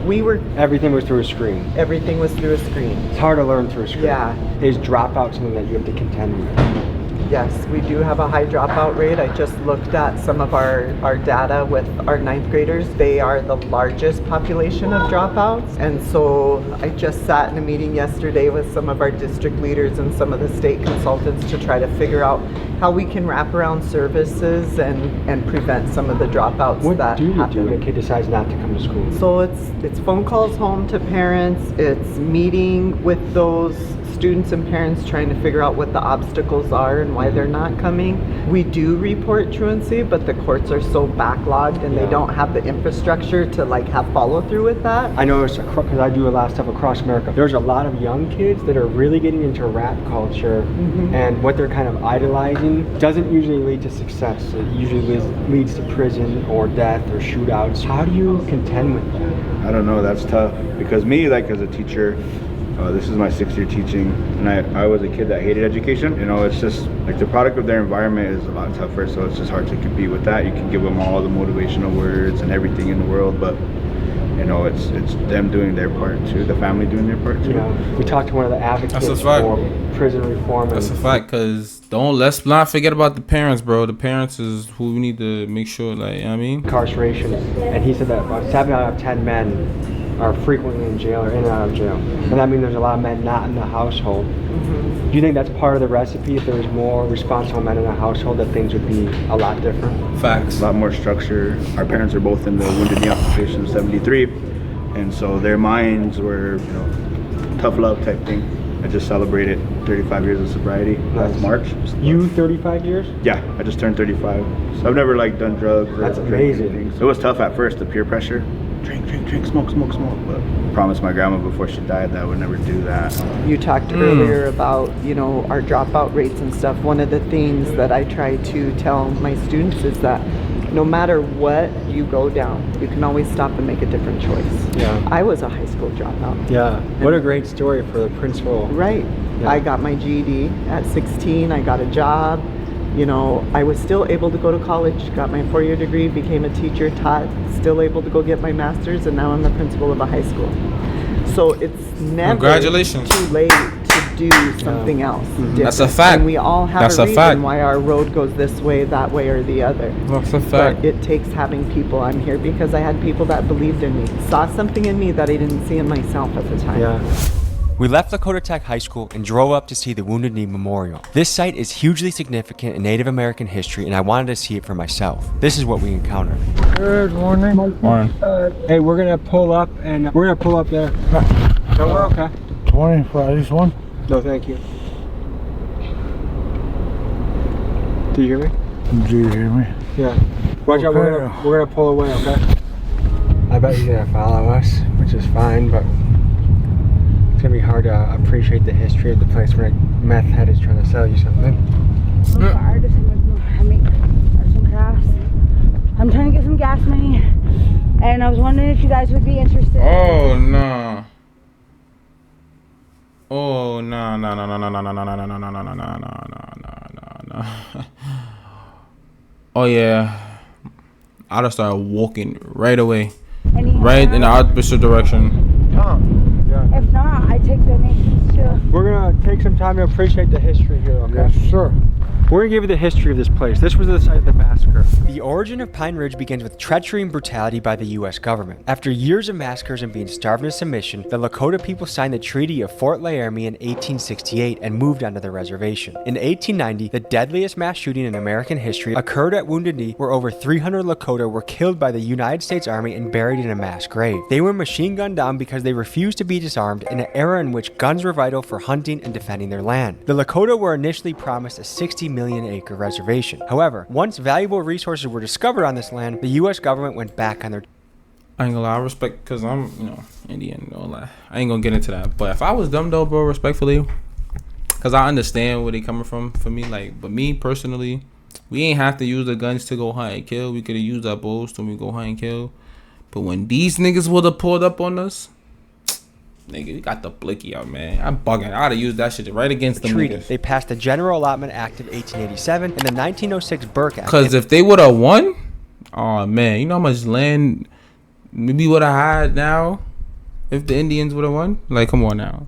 Everything was through a screen. everything was through a screen. It's hard to learn through a screen. Yeah. Is dropout something that you have to contend with? Yes, we do have a high dropout rate. I just looked at some of our data with our 9th graders. They are the largest population of dropouts. And so I just sat in a meeting yesterday with some of our district leaders and some of the state consultants to try to figure out how we can wrap around services and prevent some of the dropouts What that do you happen. do when a kid decides not to come to school? So it's phone calls home to parents, it's meeting with those students and parents trying to figure out what the obstacles are and why they're not coming. We do report truancy, but the courts are so backlogged and they don't have the infrastructure to like have follow through with that. I noticed, because I do a lot of stuff across America, there's a lot of young kids that are really getting into rap culture, and what they're kind of idolizing doesn't usually lead to success. It usually leads to prison or death or shootouts. How do you contend with that? I don't know, that's tough. Because me, like as a teacher, this is my 6th year teaching, and I was a kid that hated education. You know, it's just like the product of their environment is a lot tougher, so it's just hard to compete with that. You can give them all the motivational words and everything in the world, but you know, it's them doing their part too, the family doing their part too. Yeah. We talked to one of the advocates for prison reform. That's a fact, because let's not forget about the parents, bro. The parents is who we need to make sure, like, you know what I mean? Incarceration. And he said that about 7 out of 10 men are frequently in jail or in and out of jail. And that means there's a lot of men not in the household. Do you think that's part of the recipe? If there was more responsible men in the household, that things would be a lot different? Facts. A lot more structure. Our parents are both in the Wounded Knee occupation of 73, and so their minds were, you know, tough love type thing. I just celebrated 35 years of sobriety last March. You 35 years? Yeah, I just turned 35. So I've never like done drugs. That's amazing. It was tough at first, the peer pressure. Drink, smoke. But I promised my grandma before she died that I would never do that. You talked earlier about, you know, our dropout rates and stuff. One of the things that I try to tell my students is that no matter what you go down, you can always stop and make a different choice. Yeah. I was a high school dropout. Yeah. What a great story for the principal. Right. Yeah. I got my GED at 16. I got a job. You know, I was still able to go to college, got my 4-year degree, became a teacher, taught, still able to go get my master's, and now I'm the principal of a high school. So it's never Congratulations. too late to do something else. different. That's a fact. And we all have That's a a reason fact. why our road goes this way, that way, or the other. That's a fact. But it takes having people. I'm here because I had people that believed in me, saw something in me that I didn't see in myself at the time. Yeah. We left Lakota Tech High School and drove up to see the Wounded Knee Memorial. This site is hugely significant in Native American history, and I wanted to see it for myself. This is what we encountered. Good morning. Morning. Hey, we're gonna pull up and we're gonna pull up there. No, we're okay. 20 for at least one? No, thank you. Do you hear me? Do you hear me? Yeah. Watch out, we're gonna pull away, okay? I bet he's gonna follow us, which is fine, but it's gonna be hard to appreciate the history of the place when a meth head is trying to sell you something. I'm trying to get some gas money, and I was wondering if you guys would be interested. Oh no. Oh no. Oh yeah. I'd have started walking right away. Right in the opposite direction. Yeah. If not, I take donations too. We're gonna take some time to appreciate the history here, okay? Yes, sir. We're gonna give you the history of this place. This was the site of the massacre. The origin of Pine Ridge begins with treachery and brutality by the US government. After years of massacres and being starved into submission, the Lakota people signed the Treaty of Fort Laramie in 1868 and moved onto the reservation. In 1890, the deadliest mass shooting in American history occurred at Wounded Knee, where over 300 Lakota were killed by the United States Army and buried in a mass grave. They were machine gunned down because they refused to be disarmed in an era in which guns were vital for hunting and defending their land. The Lakota were initially promised a 60 million acre reservation. However, once valuable resources were discovered on this land, the US government went back on their... I ain't gonna lie, I respect, because I'm, Indian and all that. I ain't gonna get into that. But if I was them though, bro, respectfully, because I understand where they coming from for me, like, but me personally, we ain't have to use the guns to go hunt and kill. We could have used our bows to go hunt and kill. But when these niggas would have pulled up on us, nigga, you got the blicky out, man. I'm bugging. I would have used that shit right against the treaty. niggas. They passed the General Allotment Act of 1887 and the 1906 Burke Act. Because if they would have won, oh man, you know how much land we would have had now if the Indians would have won? Like, come on now.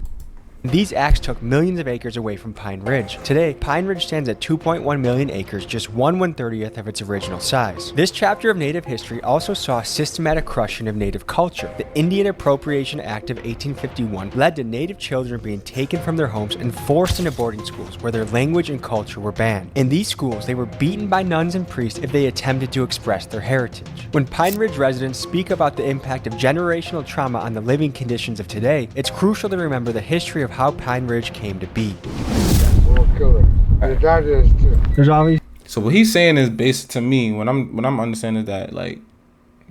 These acts took millions of acres away from Pine Ridge. Today, Pine Ridge stands at 2.1 million acres, just 1/130th of its original size. This chapter of Native history also saw systematic crushing of Native culture. The Indian Appropriation Act of 1851 led to Native children being taken from their homes and forced into boarding schools where their language and culture were banned. In these schools, they were beaten by nuns and priests if they attempted to express their heritage. When Pine Ridge residents speak about the impact of generational trauma on the living conditions of today, it's crucial to remember the history of how Pine Ridge came to be. There's always... So what he's saying is, based to me, what I'm understanding is that, like,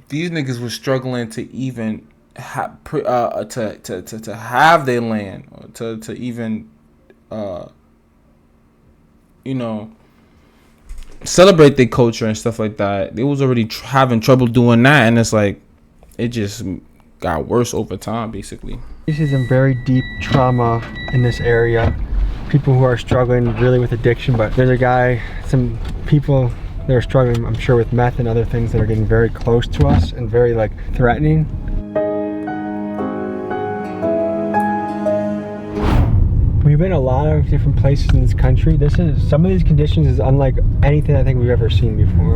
these niggas were struggling to even have to have their land, or to even celebrate their culture and stuff like that. They was already having trouble doing that, and it's like it just got worse over time, basically. This is some very deep trauma in this area. People who are struggling really with addiction, but there's a guy, some people that are struggling, I'm sure, with meth and other things that are getting very close to us and very, like, threatening. We've been a lot of different places in this country. Some of these conditions is unlike anything I think we've ever seen before.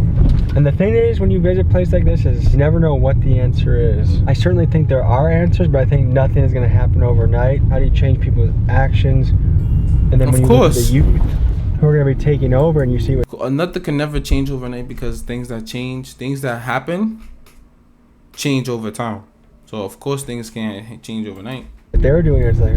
And the thing is, when you visit a place like this, is you never know what the answer is. I certainly think there are answers, but I think nothing is going to happen overnight. How do you change people's actions? And then when you look at the youth who are going to be taking over, and you see what... Nothing can never change overnight, because things that happen, change over time. So of course things can't change overnight. What they were doing is like,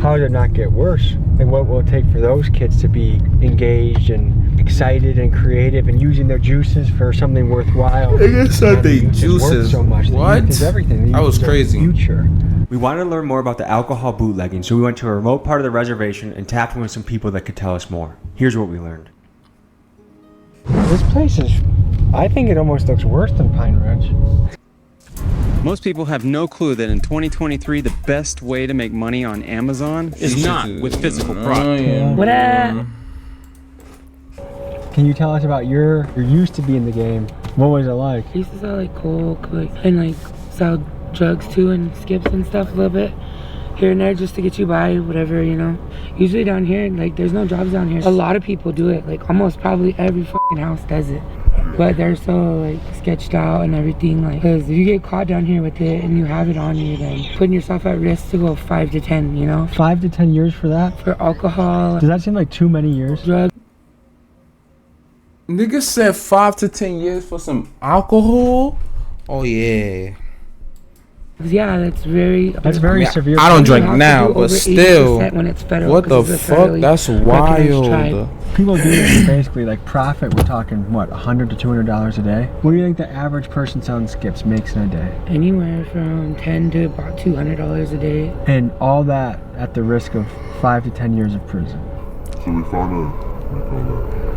how did it not get worse? Like, what will it take for those kids to be engaged and excited and creative and using their juices for something worthwhile? I guess not they juices. So much. What? Is everything. That was crazy. Future. We wanted to learn more about the alcohol bootlegging, so we went to a remote part of the reservation and tapped in with some people that could tell us more. Here's what we learned. This place is, I think it almost looks worse than Pine Ridge. Most people have no clue that in 2023, the best way to make money on Amazon is not with physical product. What up? Can you tell us about you're used to being in the game? What was it like? I used to sell like coke, and sell drugs too, and skips and stuff a little bit here and there just to get you by, whatever, Usually down here, there's no jobs down here. A lot of people do it, almost probably every fucking house does it. But they're so sketched out and everything, because if you get caught down here with it and you have it on you, then putting yourself at risk to go 5 to 10, 5 to 10 years for that? For alcohol. Does that seem like too many years? Drugs. Niggas said 5 to 10 years for some alcohol? Oh yeah. Yeah, that's very severe. I don't drink now, but still, when it's federal, what the fuck? That's wild. People do this basically like profit. We're talking what, $100 to $200 a day. What do you think the average person selling skips makes in a day? Anywhere from $10 to about $200 a day. And all that at the risk of 5 to 10 years of prison. So we found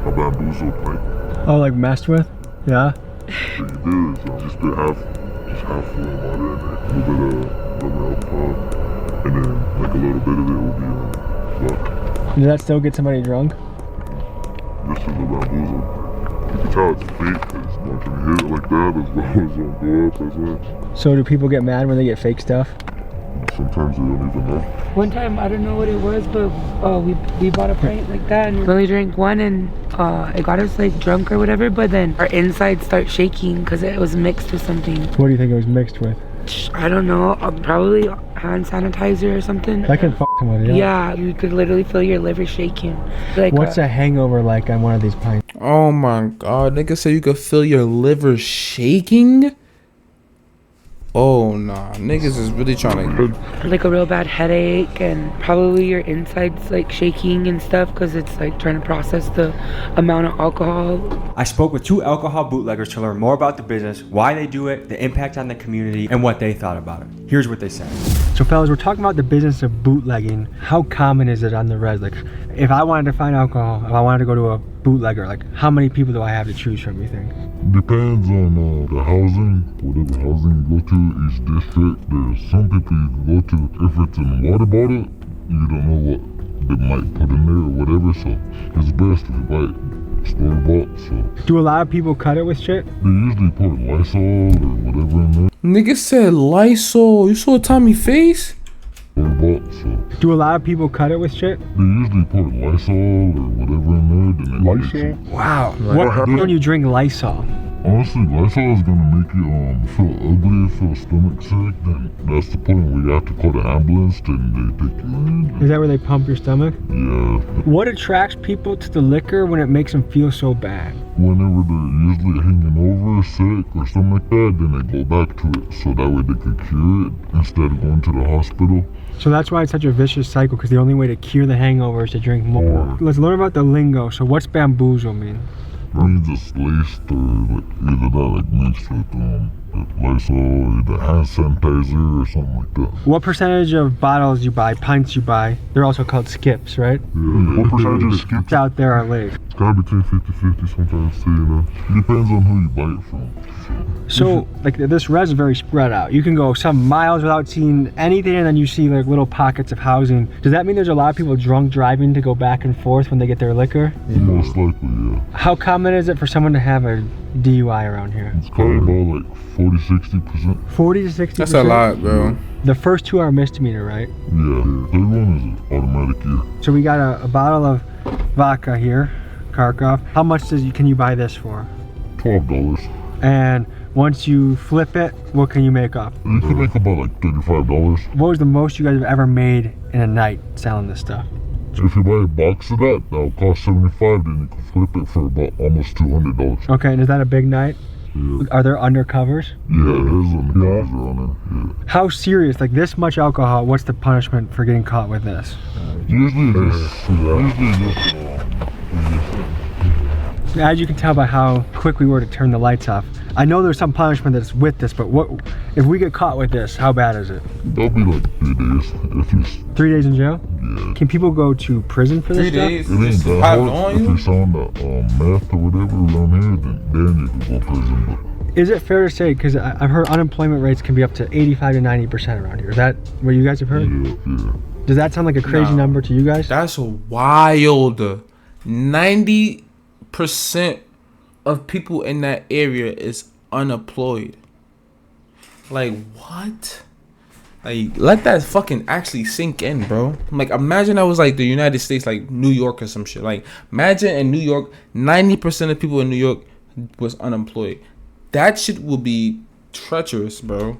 a bamboozled pipe. Oh, like messed with? Yeah. What you do is just put half full of water in it, a little bit of rubber alcohol, and then like a little bit of it will be luck. Does that still get somebody drunk? This is the bamboozle. You can tell it's fake because once you hit it like that, as well as it'll go up as well. So do people get mad when they get fake stuff? Sometimes they don't even know. One time, I don't know what it was, but we bought a pint like that and we only drank one and it got us like drunk or whatever, but then our insides start shaking because it was mixed with something. What do you think it was mixed with? I don't know, probably hand sanitizer or something. That can fuck somebody up. Yeah, you could literally feel your liver shaking. Like, what's a hangover like on one of these pints? Oh my god, nigga said you could feel your liver shaking? Oh nah, niggas is really trying to... Like a real bad headache and probably your insides like shaking and stuff because it's like trying to process the amount of alcohol. I spoke with 2 alcohol bootleggers to learn more about the business, why they do it, the impact on the community, and what they thought about it. Here's what they said. So fellas, we're talking about the business of bootlegging. How common is it on the res? Like, if I wanted to find alcohol, if I wanted to go to a bootlegger, like how many people do I have to choose from, you think? Depends on the housing, whatever housing you go to, each district. There's some people you can go to. If it's in a water bottle, you don't know what they might put in there or whatever, so it's best if you buy it store-bought. So do a lot of people cut it with shit? They usually put Lysol or whatever in there. Nigga said Lysol. You saw Tommy's face? Store-bought, so do a lot of people cut it with shit? They usually put Lysol or whatever in there. Then Lysol? Wow. What happens when you drink Lysol? Honestly, Lysol is gonna make you feel ugly, feel stomach sick. Then that's the point where you have to call the ambulance. Then they take you in. Is that where they pump your stomach? Yeah. What attracts people to the liquor when it makes them feel so bad? Whenever they're usually hanging over, sick or something like that, then they go back to it so that way they can cure it instead of going to the hospital. So that's why it's such a vicious cycle, because the only way to cure the hangover is to drink more. Let's learn about the lingo. So what's bamboozle mean? It means it's laced or like either that like mixed with Lysol, either hand sanitizer or something like that. What percentage of bottles you buy, pints you buy, they're also called skips, right? Yeah. What percentage of skips out there are laced? It's kind of between 50-50 sometimes too, you know. It depends on who you buy it from. So like this res is very spread out. You can go some miles without seeing anything and then you see like little pockets of housing. Does that mean there's a lot of people drunk driving to go back and forth when they get their liquor? Most likely, yeah. How common is it for someone to have a DUI around here? It's probably about like 40-60%. 40 to 60%? That's a lot, bro. The first 2 are misdemeanor, right? Yeah, the third one is automatic, yeah. So we got a bottle of vodka here, Kharkov. How much can you buy this for? $12. And once you flip it, what can you make up? You can make about like $35. What was the most you guys have ever made in a night selling this stuff? So if you buy a box of that, that'll cost $75, then you can flip it for about almost $200. Okay, and is that a big night? Yeah. Are there undercovers? Yeah, there's undercovers on it. Yeah. How serious, like this much alcohol, what's the punishment for getting caught with this? Usually just as you can tell by how quick we were to turn the lights off, I know there's some punishment that's with this, but what if we get caught with this, how bad is it? That'll be like 3 days at least. 3 days in jail? Yeah. Can people go to prison for this 3 days? stuff? It ain't that hard. If you're selling the meth or whatever around here, then you can go to prison. But is it fair to say, because I've heard unemployment rates can be up to 85 to 90% around here. Is that what you guys have heard? Yeah. Does that sound like a crazy number to you guys? That's wild. 90% of people in that area is unemployed. Like, what? Like, let that fucking actually sink in, bro. Like, imagine that was like the United States, like New York or some shit. Like, imagine in New York, 90% of people in New York was unemployed. That shit will be treacherous, bro.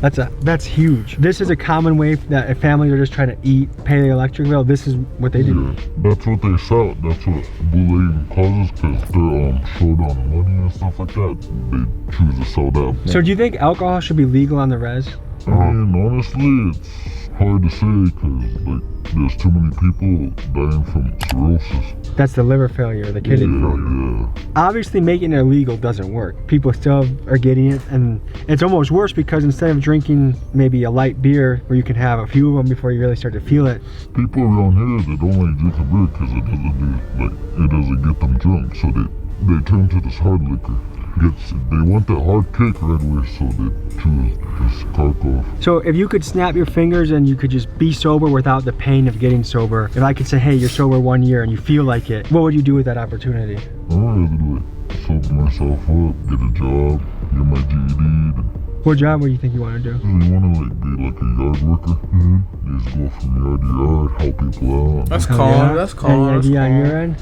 That's huge. This is a common way that if families are just trying to eat, pay the electric bill, this is what they do. Yeah, that's what they sell. That's what bootlegging causes, because they're short on money and stuff like that. They choose to sell that. So do you think alcohol should be legal on the res? I mean, honestly, it's hard to say, because like there's too many people dying from cirrhosis. That's the liver failure, the kidney failure. Obviously, making it illegal doesn't work. People still are getting it, and it's almost worse because instead of drinking maybe a light beer where you can have a few of them before you really start to feel it. People around here, they don't like drinking beer because it doesn't get them drunk, so they turn to this hard liquor. They want that hard kick right away, so they choose this Kharkov. So if you could snap your fingers and you could just be sober without the pain of getting sober, if I could say, hey, you're sober 1 year and you feel like it, what would you do with that opportunity? I would rather do it. Sober myself up, get a job, get my GED. What job would you think you want to do? You want to be like a yard worker. You just go from yard to yard, help people out. That's calm. Yeah. That's calm. Any idea on your end?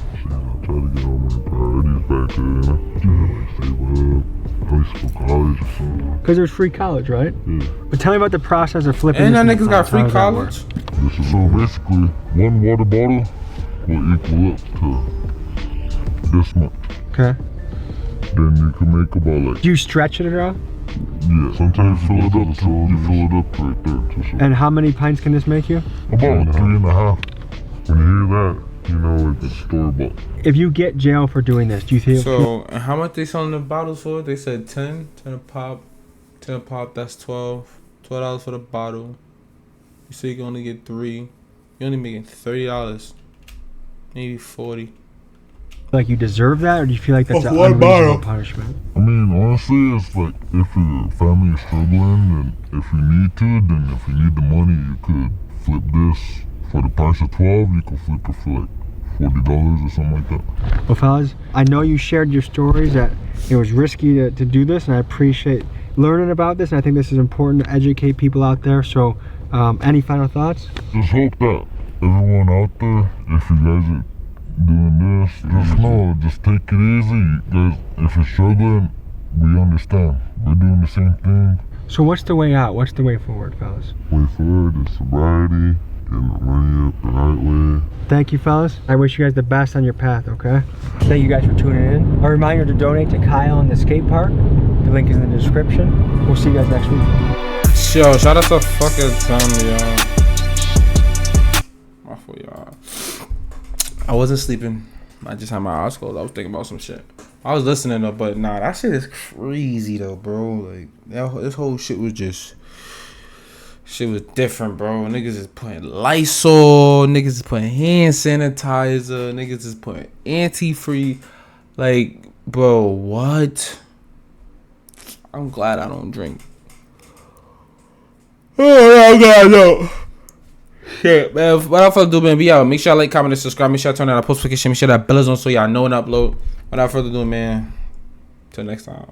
Try to get all my priorities back to, save up, high school, college or something. Because there's free college, right? Yeah. But tell me about the process of flipping. And that niggas got free college. So basically, one water bottle will equal up to this much. Okay. Then you can make about like. Do you stretch it at all? Yeah, sometimes you fill it up right there. And how many pints can this make you? About 3.5. When you hear that, you know it's store-bought. If you get jail for doing this, do you think? So, how much they selling the bottles for? They said 10 a pop. 10 a pop, that's $12 for the bottle. You say you can only get 3. You're only making $30, maybe 40. Like you deserve that, or do you feel like that's an one unreasonable punishment? I mean, honestly, it's like if your family is struggling, and if you need to, then if you need the money, you could flip this for the price of 12. You could flip it for like $40 or something like that. Well, fellas, I know you shared your stories that it was risky to do this, and I appreciate learning about this. And I think this is important to educate people out there. So, any final thoughts? Just hope that everyone out there, if you guys are doing this, just know, just take it easy. Guys, if you're struggling, we understand. We're doing the same thing. So what's the way out? What's the way forward, fellas? Way forward is sobriety, getting the money up the right way. Thank you, fellas. I wish you guys the best on your path, okay? Thank you guys for tuning in. A reminder to donate to Kyle in the skate park. The link is in the description. We'll see you guys next week. Yo, shout out to fucking Tommy, y'all. My fault, y'all. I wasn't sleeping. I just had my eyes closed. I was thinking about some shit. I was listening though, but nah, that shit is crazy though, bro. Like this whole shit was different, bro. Niggas is putting Lysol, niggas is putting hand sanitizer, niggas is putting antifreeze. Like, bro, what? I'm glad I don't drink. Oh my god, no. Shit, man. Without further ado, man, be out. Make sure y'all like, comment, and subscribe. Make sure y'all turn on that post notification. Make sure that bell is on so y'all know when I upload. Without further ado, man. Till next time.